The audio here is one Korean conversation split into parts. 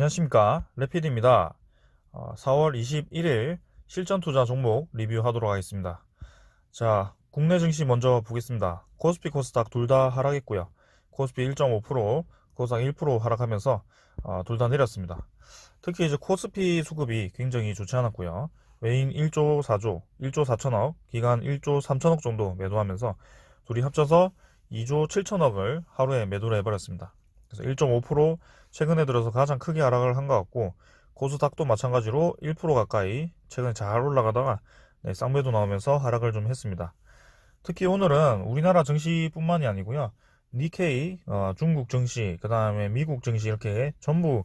안녕하십니까, 레피드입니다. 4월 21일 실전 투자 종목 리뷰하도록 하겠습니다. 자, 국내 증시 먼저 보겠습니다. 코스피 코스닥 둘 다 하락했고요. 코스피 1.5%, 코스닥 1% 하락하면서 둘 다 내렸습니다. 특히 이제 코스피 수급이 굉장히 좋지 않았고요. 외인 1조 4조, 1조 4천억, 기관 1조 3천억 정도 매도하면서 둘이 합쳐서 2조 7천억을 하루에 매도를 해버렸습니다. 그래서 1.5% 최근에 들어서 가장 크게 하락을 한 것 같고, 코스닥도 마찬가지로 1% 가까이 최근에 잘 올라가다가 쌍매도 나오면서 하락을 좀 했습니다. 특히 오늘은 우리나라 증시뿐만이 아니고요. 니케이, 중국 증시, 그 다음에 미국 증시 이렇게 전부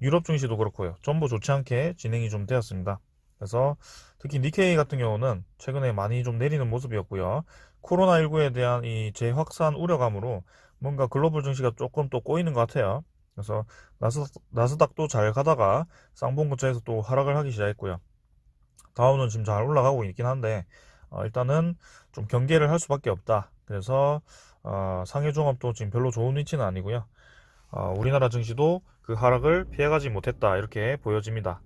유럽 증시도 그렇고요. 전부 좋지 않게 진행이 좀 되었습니다. 그래서 특히 니케이 같은 경우는 최근에 많이 좀 내리는 모습이었고요. 코로나19에 대한 이 재확산 우려감으로 뭔가 글로벌 증시가 조금 또 꼬이는 것 같아요. 그래서 나스닥도 잘 가다가 쌍봉 근처에서 또 하락을 하기 시작했고요. 다우는 지금 잘 올라가고 있긴 한데 일단은 좀 경계를 할 수밖에 없다. 그래서 상해종합도 지금 별로 좋은 위치는 아니고요. 우리나라 증시도 그 하락을 피해가지 못했다 이렇게 보여집니다.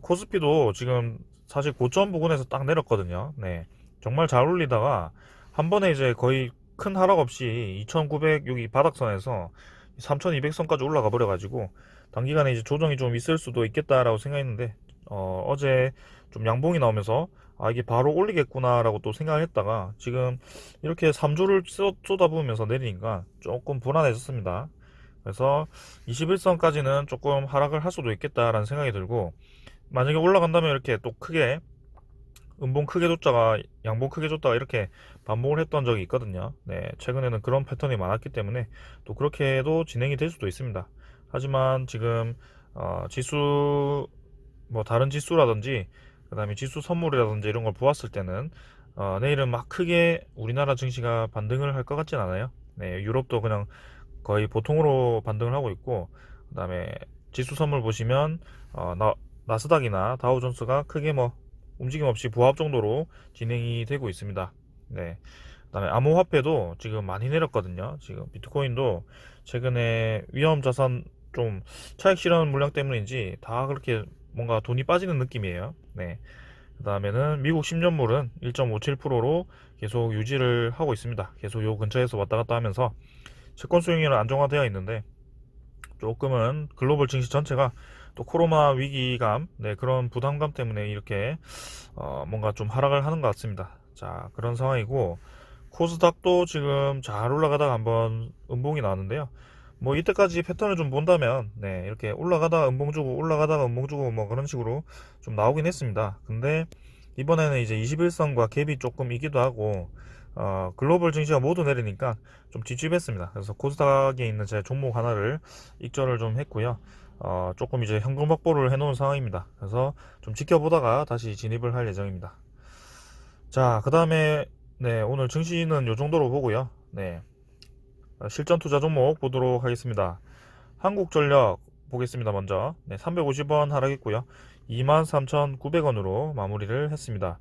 코스피도 지금 사실 고점 부근에서 딱 내렸거든요. 네, 정말 잘 올리다가 한 번에 이제 거의 큰 하락 없이 2,900 여기 바닥선에서 3,200선까지 올라가 버려가지고 단기간에 이제 조정이 좀 있을 수도 있겠다라고 생각했는데 어제 좀 양봉이 나오면서 이게 바로 올리겠구나라고 또 생각을 했다가 지금 이렇게 3주를 쏟아부으면서 내리니까 조금 불안해졌습니다. 그래서 21선까지는 조금 하락을 할 수도 있겠다라는 생각이 들고, 만약에 올라간다면 이렇게 또 크게 음봉 크게 줬다가 양봉 크게 줬다가 이렇게 반복을 했던 적이 있거든요. 네, 최근에는 그런 패턴이 많았기 때문에 또 그렇게도 진행이 될 수도 있습니다. 하지만 지금 지수 뭐 다른 지수라든지 그 다음에 지수 선물이라든지 이런 걸 보았을 때는 내일은 막 크게 우리나라 증시가 반등을 할 것 같진 않아요. 네, 유럽도 그냥 거의 보통으로 반등을 하고 있고, 그 다음에 지수 선물 보시면 나스닥이나 다우존스가 크게 뭐 움직임 없이 부합 정도로 진행이 되고 있습니다. 네. 그다음에 암호화폐도 지금 많이 내렸거든요. 지금 비트코인도 최근에 위험 자산 좀 차익 실현 물량 때문인지 다 그렇게 뭔가 돈이 빠지는 느낌이에요. 네. 그다음에는 미국 10년물은 1.57%로 계속 유지를 하고 있습니다. 계속 요 근처에서 왔다 갔다 하면서 채권 수익률은 안정화되어 있는데 조금은 글로벌 증시 전체가 또 코로나 위기감, 네, 그런 부담감 때문에 이렇게 뭔가 좀 하락을 하는 것 같습니다. 자, 그런 상황이고 코스닥도 지금 잘 올라가다가 한번 음봉이 나왔는데요. 뭐 이때까지 패턴을 좀 본다면 네, 이렇게 올라가다가 음봉 주고 올라가다가 음봉 주고 뭐 그런 식으로 좀 나오긴 했습니다. 근데 이번에는 이제 21선과 갭이 조금 이기도 하고 글로벌 증시가 모두 내리니까 좀 뒷집했습니다. 그래서 코스닥에 있는 제 종목 하나를 익절을 좀 했고요. 조금 이제 현금 확보를 해놓은 상황입니다. 그래서 좀 지켜보다가 다시 진입을 할 예정입니다. 자, 그 다음에 네, 오늘 증시는 요 정도로 보고요. 네, 실전 투자 종목 보도록 하겠습니다. 한국전력 보겠습니다. 먼저 네, 350원 하락했고요. 23,900원으로 마무리를 했습니다.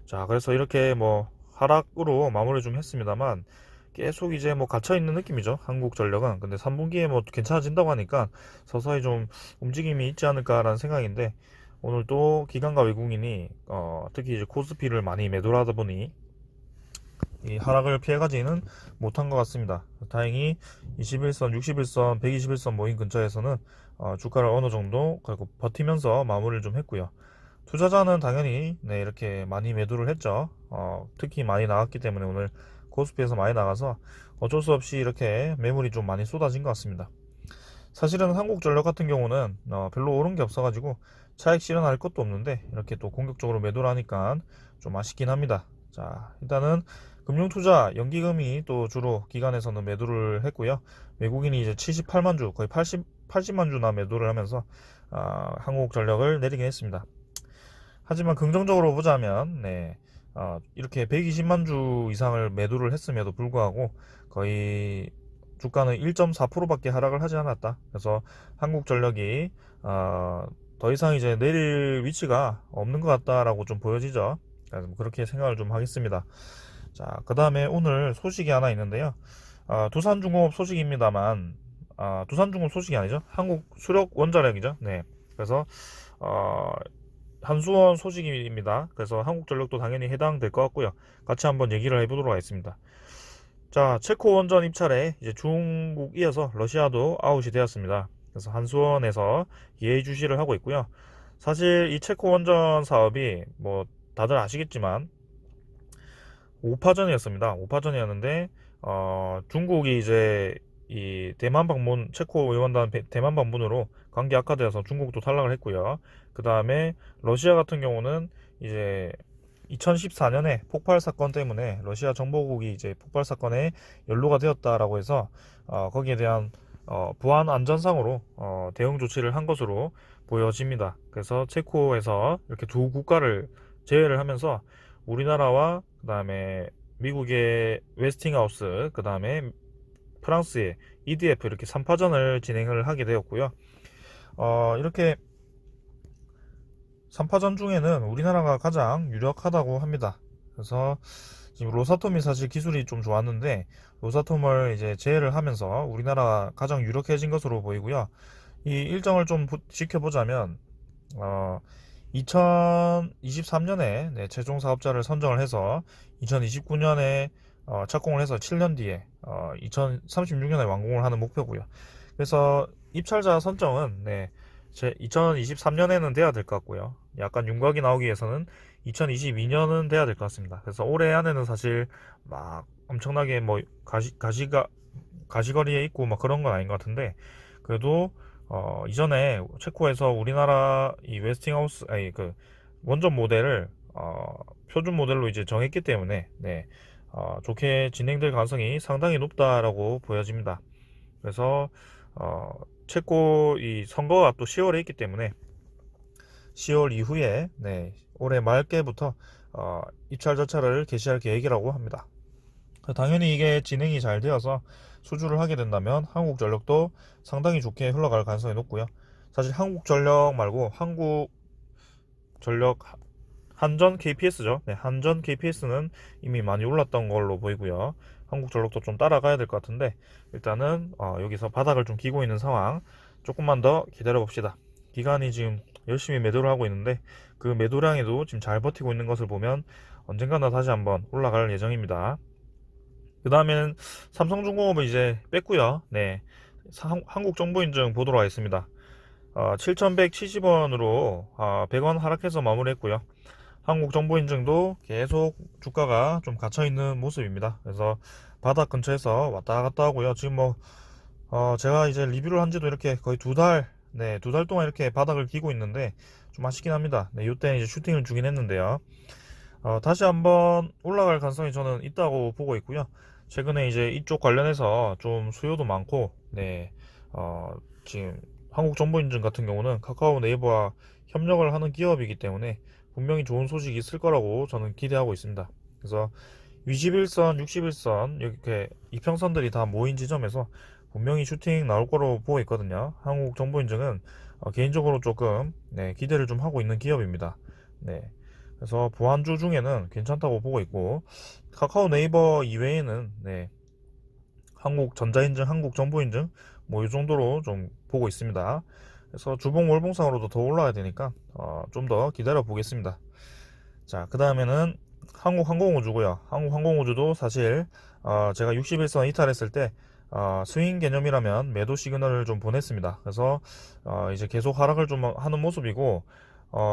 자, 그래서 이렇게 뭐 하락으로 마무리 좀 했습니다만 계속 이제 뭐 갇혀 있는 느낌이죠. 한국전력은. 근데 3분기에 뭐 괜찮아진다고 하니까 서서히 좀 움직임이 있지 않을까라는 생각인데, 오늘 또 기관과 외국인이 특히 이제 코스피를 많이 매도를 하다 보니 이 하락을 피해가지는 못한 것 같습니다. 다행히 21선, 61선, 121선 모인 근처에서는 주가를 어느 정도 결국 버티면서 마무리를 좀 했고요. 투자자는 당연히 네, 이렇게 많이 매도를 했죠. 특히 많이 나갔기 때문에 오늘 코스피에서 많이 나가서 어쩔 수 없이 이렇게 매물이 좀 많이 쏟아진 것 같습니다. 사실은 한국전력 같은 경우는 별로 오른 게 없어가지고 차익 실현할 것도 없는데 이렇게 또 공격적으로 매도를 하니까 좀 아쉽긴 합니다. 자, 일단은 금융투자 연기금이 또 주로 기관에서는 매도를 했고요. 외국인이 이제 78만 주, 거의 80만 주나 매도를 하면서 한국전력을 내리긴 했습니다. 하지만 긍정적으로 보자면 네, 이렇게 120만 주 이상을 매도를 했음에도 불구하고 거의 주가는 1.4%밖에 하락을 하지 않았다. 그래서 한국전력이 더 이상 이제 내릴 위치가 없는 것 같다라고 좀 보여지죠. 그래서 그렇게 생각을 좀 하겠습니다. 자, 그 다음에 오늘 소식이 하나 있는데요. 두산중공업 소식입니다만 두산중공 소식이 아니죠. 한국 수력 원자력이죠. 네. 그래서 한수원 소식입니다. 그래서 한국전력도 당연히 해당될 것 같고요. 같이 한번 얘기를 해보도록 하겠습니다. 자, 체코 원전 입찰에 이제 중국 이어서 러시아도 아웃이 되었습니다. 그래서 한수원에서 예의주시를 하고 있고요. 사실 이 체코 원전 사업이 뭐 다들 아시겠지만 5파전이었습니다. 5파전이었는데 중국이 이제 이 대만 방문 체코 의원단 대만 방문으로 관계 악화되어서 중국도 탈락을 했고요. 그 다음에 러시아 같은 경우는 이제 2014년에 폭발 사건 때문에 러시아 정보국이 이제 폭발 사건에 연루가 되었다라고 해서 거기에 대한 보안 안전상으로 대응 조치를 한 것으로 보여집니다. 그래서 체코에서 이렇게 두 국가를 제외를 하면서 우리나라와 그 다음에 미국의 웨스팅하우스, 그 다음에 프랑스의 EDF 이렇게 3파전을 진행을 하게 되었고요. 이렇게 3파전 중에는 우리나라가 가장 유력하다고 합니다. 그래서 지금 로사톰이 사실 기술이 좀 좋았는데 로사톰을 이제 제외를 하면서 우리나라가 가장 유력해진 것으로 보이고요. 이 일정을 좀 지켜보자면 2023년에 최종 사업자를 선정을 해서 2029년에 착공을 해서 7년 뒤에 2036년에 완공을 하는 목표고요. 그래서 입찰자 선정은 2023년에는 돼야 될 것 같고요. 약간 윤곽이 나오기 위해서는 2022년은 돼야 될 것 같습니다. 그래서 올해 안에는 사실 막 엄청나게 뭐 가시거리에 있고 막 그런 건 아닌 것 같은데 그래도 이전에 체코에서 우리나라 이 웨스팅하우스 아니 그 원전 모델을 표준 모델로 이제 정했기 때문에 좋게 진행될 가능성이 상당히 높다라고 보여집니다. 그래서 체코 이 선거가 또 10월에 있기 때문에 10월 이후에 올해 말께부터 입찰 절차를 개시할 계획이라고 합니다. 당연히 이게 진행이 잘 되어서 수주를 하게 된다면 한국전력도 상당히 좋게 흘러갈 가능성이 높고요. 사실 한국전력 말고 한국전력 한전 KPS죠. 한전 KPS는 이미 많이 올랐던 걸로 보이고요. 한국전력도 좀 따라가야 될 것 같은데 일단은 여기서 바닥을 좀 기고 있는 상황 조금만 더 기다려 봅시다. 기관이 지금 열심히 매도를 하고 있는데 그 매도량에도 지금 잘 버티고 있는 것을 보면 언젠가나 다시 한번 올라갈 예정입니다. 그 다음에는 삼성중공업을 이제 뺐고요. 한국정보인증 보도록 하겠습니다. 7,170원으로 100원 하락해서 마무리했고요. 한국정보인증도 계속 주가가 좀 갇혀있는 모습입니다. 그래서 바닥 근처에서 왔다 갔다 하고요. 지금 뭐 제가 이제 리뷰를 한 지도 이렇게 거의 두 달 동안 이렇게 바닥을 기고 있는데 좀 아쉽긴 합니다. 이때 이제 슈팅을 주긴 했는데요. 다시 한번 올라갈 가능성이 저는 있다고 보고 있고요. 최근에 이제 이쪽 관련해서 좀 수요도 많고, 지금 한국정보인증 같은 경우는 카카오 네이버와 협력을 하는 기업이기 때문에 분명히 좋은 소식이 있을 거라고 저는 기대하고 있습니다. 그래서 21선, 61선 이렇게 이평선들이 다 모인 지점에서 분명히 슈팅 나올 거로 보고 있거든요. 한국정보인증은 개인적으로 조금 기대를 좀 하고 있는 기업입니다. 그래서 보안주 중에는 괜찮다고 보고 있고 카카오 네이버 이외에는 한국전자인증, 한국정보인증 뭐 이 정도로 좀 보고 있습니다. 그래서 주봉 월봉상으로도 더 올라가야 되니까 좀 더 기다려 보겠습니다. 자, 그 다음에는 한국항공우주고요. 한국항공우주도 사실 제가 61선 이탈했을 때 스윙 개념이라면 매도 시그널을 좀 보냈습니다. 그래서 이제 계속 하락을 좀 하는 모습이고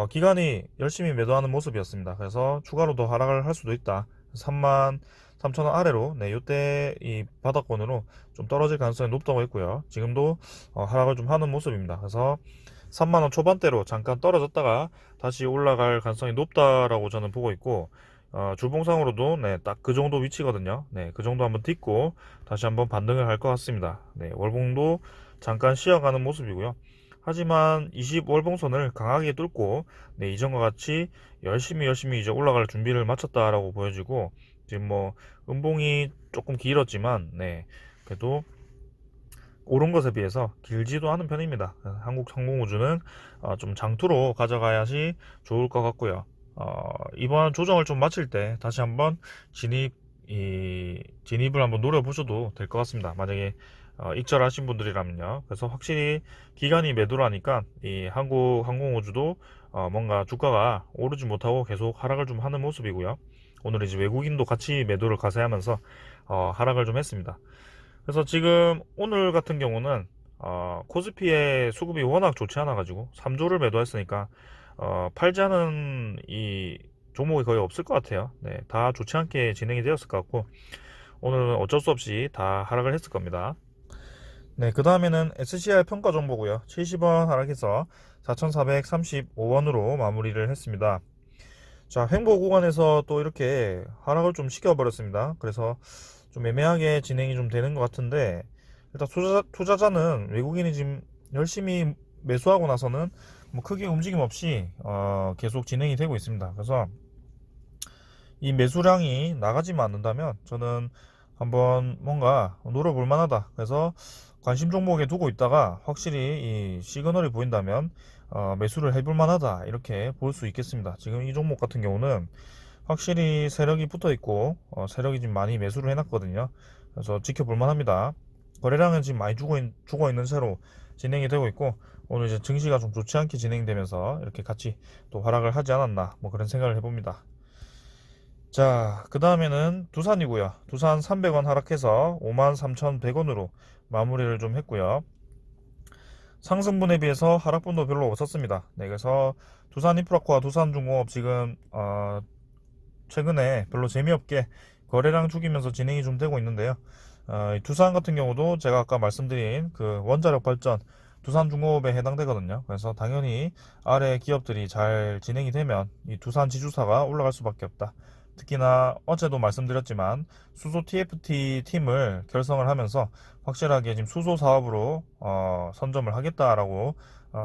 기관이 열심히 매도하는 모습이었습니다. 그래서 추가로 더 하락을 할 수도 있다. 33,000원 아래로 이때 이 바닥권으로 좀 떨어질 가능성이 높다고 했고요. 지금도 하락을 좀 하는 모습입니다. 그래서 3만원 초반대로 잠깐 떨어졌다가 다시 올라갈 가능성이 높다라고 저는 보고 있고 주봉상으로도 딱 그 정도 위치거든요. 그 정도 한번 딛고 다시 한번 반등을 할 것 같습니다. 월봉도 잠깐 쉬어가는 모습이고요. 하지만 20월봉선을 강하게 뚫고 이전과 같이 열심히 이제 올라갈 준비를 마쳤다라고 보여지고 지금 뭐 음봉이 조금 길었지만 그래도 오른 것에 비해서 길지도 않은 편입니다. 한국항공우주는 좀 장투로 가져가야지 좋을 것 같고요. 이번 조정을 좀 마칠 때 다시 한번 진입 이 진입을 한번 노려보셔도 될 것 같습니다. 만약에 익절하신 분들이라면요. 그래서 확실히 기간이 매도라니까 이 한국 항공우주도 뭔가 주가가 오르지 못하고 계속 하락을 좀 하는 모습이고요. 오늘 이제 외국인도 같이 매도를 가세하면서 하락을 좀 했습니다. 그래서 지금 오늘 같은 경우는 코스피의 수급이 워낙 좋지 않아 가지고 3조를 매도했으니까 팔지 않은 이 종목이 거의 없을 것 같아요. 네, 다 좋지 않게 진행이 되었을 것 같고 오늘은 어쩔 수 없이 다 하락을 했을 겁니다. 네, 그 다음에는 SCR 평가 정보고요. 70원 하락해서 4,435원으로 마무리를 했습니다. 자, 횡보 구간에서 또 이렇게 하락을 좀 시켜버렸습니다. 그래서 좀 애매하게 진행이 좀 되는 것 같은데 일단 투자자는 외국인이 지금 열심히 매수하고 나서는 뭐 크게 움직임 없이 계속 진행이 되고 있습니다. 그래서 이 매수량이 나가지만 않는다면 저는 한번 뭔가 노려볼 만하다. 그래서 관심 종목에 두고 있다가 확실히 이 시그널이 보인다면 매수를 해볼 만하다. 이렇게 볼 수 있겠습니다. 지금 이 종목 같은 경우는 확실히 세력이 붙어 있고 세력이 지금 많이 매수를 해놨거든요. 그래서 지켜볼 만합니다. 거래량은 지금 많이 죽어 있는 채로 진행이 되고 있고 오늘 이제 증시가 좀 좋지 않게 진행되면서 이렇게 같이 또 하락을 하지 않았나 뭐 그런 생각을 해봅니다. 자, 그 다음에는 두산이고요. 두산 300원 하락해서 53,100원으로 마무리를 좀 했고요. 상승분에 비해서 하락분도 별로 없었습니다. 네, 그래서 두산인프라코와 두산중공업 지금 최근에 별로 재미없게 거래량 죽이면서 진행이 좀 되고 있는데요. 두산 같은 경우도 제가 아까 말씀드린 그 원자력 발전 두산중공업에 해당되거든요. 그래서 당연히 아래 기업들이 잘 진행이 되면 이 두산 지주사가 올라갈 수밖에 없다. 특히나 어제도 말씀드렸지만 수소 TFT 팀을 결성을 하면서 확실하게 지금 수소 사업으로 선점을 하겠다라고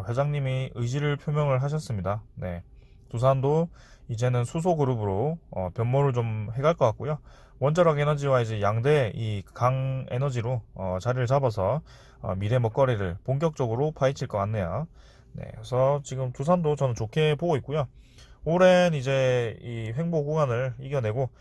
회장님이 의지를 표명을 하셨습니다. 네, 두산도 이제는 수소 그룹으로 변모를 좀 해갈 것 같고요. 원자력 에너지와 이제 양대 이 강 에너지로 자리를 잡아서 미래 먹거리를 본격적으로 파헤칠 것 같네요. 네, 그래서 지금 두산도 저는 좋게 보고 있고요. 올해는 이제 이 횡보 구간을 이겨내고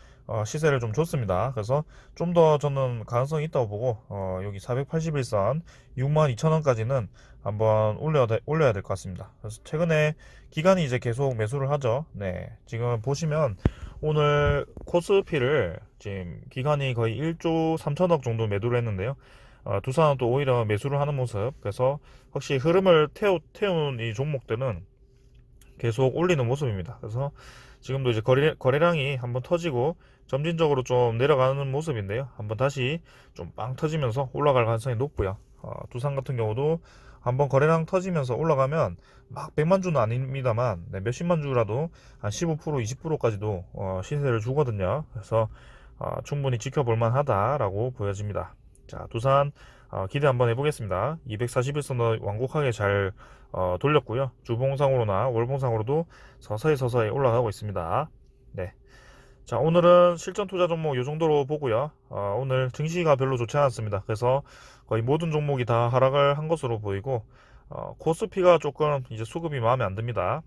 시세를 좀 줬습니다. 그래서 좀 더 저는 가능성이 있다고 보고 여기 481선 62,000원까지는 한번 올려야 될 것 같습니다. 그래서 최근에 기간이 이제 계속 매수를 하죠. 네, 지금 보시면 오늘 코스피를 지금 기간이 거의 1조 3천억 정도 매도를 했는데요. 두산은 또 오히려 매수를 하는 모습. 그래서 확실히 흐름을 태운 이 종목들은 계속 올리는 모습입니다. 그래서 지금도 이제 거래량이 한번 터지고 점진적으로 좀 내려가는 모습인데요. 한번 다시 좀 빵 터지면서 올라갈 가능성이 높고요. 두산 같은 경우도 한번 거래량 터지면서 올라가면 막 100만 주는 아닙니다만 네, 몇십만 주라도 한 15% 20%까지도 시세를 주거든요. 그래서 충분히 지켜볼 만하다라고 보여집니다. 자, 두산 기대 한번 해보겠습니다. 241선을 완곡하게 잘 돌렸고요. 주봉상으로나 월봉상으로도 서서히 올라가고 있습니다. 네. 자, 오늘은 실전 투자 종목 이 정도로 보고요. 오늘 증시가 별로 좋지 않았습니다. 그래서 거의 모든 종목이 다 하락을 한 것으로 보이고 코스피가 조금 이제 수급이 마음에 안 듭니다.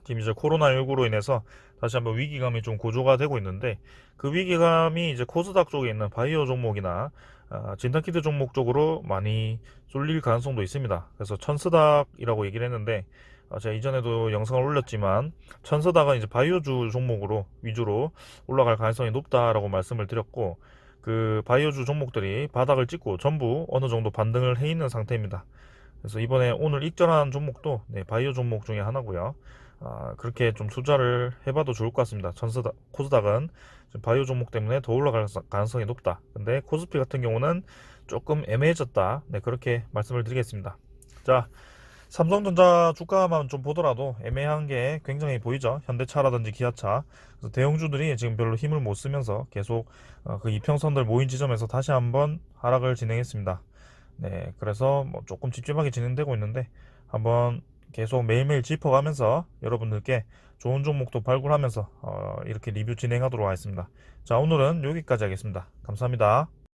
지금 이제 코로나19로 인해서 다시 한번 위기감이 좀 고조가 되고 있는데 그 위기감이 이제 코스닥 쪽에 있는 바이오 종목이나 진단키트 종목 쪽으로 많이 쏠릴 가능성도 있습니다. 그래서 천스닥이라고 얘기를 했는데 제가 이전에도 영상을 올렸지만 천스닥은 이제 바이오주 종목으로 위주로 올라갈 가능성이 높다라고 말씀을 드렸고 그 바이오주 종목들이 바닥을 찍고 전부 어느 정도 반등을 해 있는 상태입니다. 그래서 이번에 오늘 익절한 종목도 네, 바이오 종목 중에 하나고요. 그렇게 좀 투자를 해봐도 좋을 것 같습니다. 코스닥은 바이오 종목 때문에 더 올라갈 가능성이 높다. 근데 코스피 같은 경우는 조금 애매해졌다. 네, 그렇게 말씀을 드리겠습니다. 자, 삼성전자 주가만 좀 보더라도 애매한 게 굉장히 보이죠. 현대차라든지 기아차. 그래서 대형주들이 지금 별로 힘을 못 쓰면서 계속 그 이평선들 모인 지점에서 다시 한번 하락을 진행했습니다. 네, 그래서 뭐 조금 찝찝하게 진행되고 있는데 한번 계속 매일매일 짚어가면서 여러분들께 좋은 종목도 발굴하면서 이렇게 리뷰 진행하도록 하겠습니다. 자, 오늘은 여기까지 하겠습니다. 감사합니다.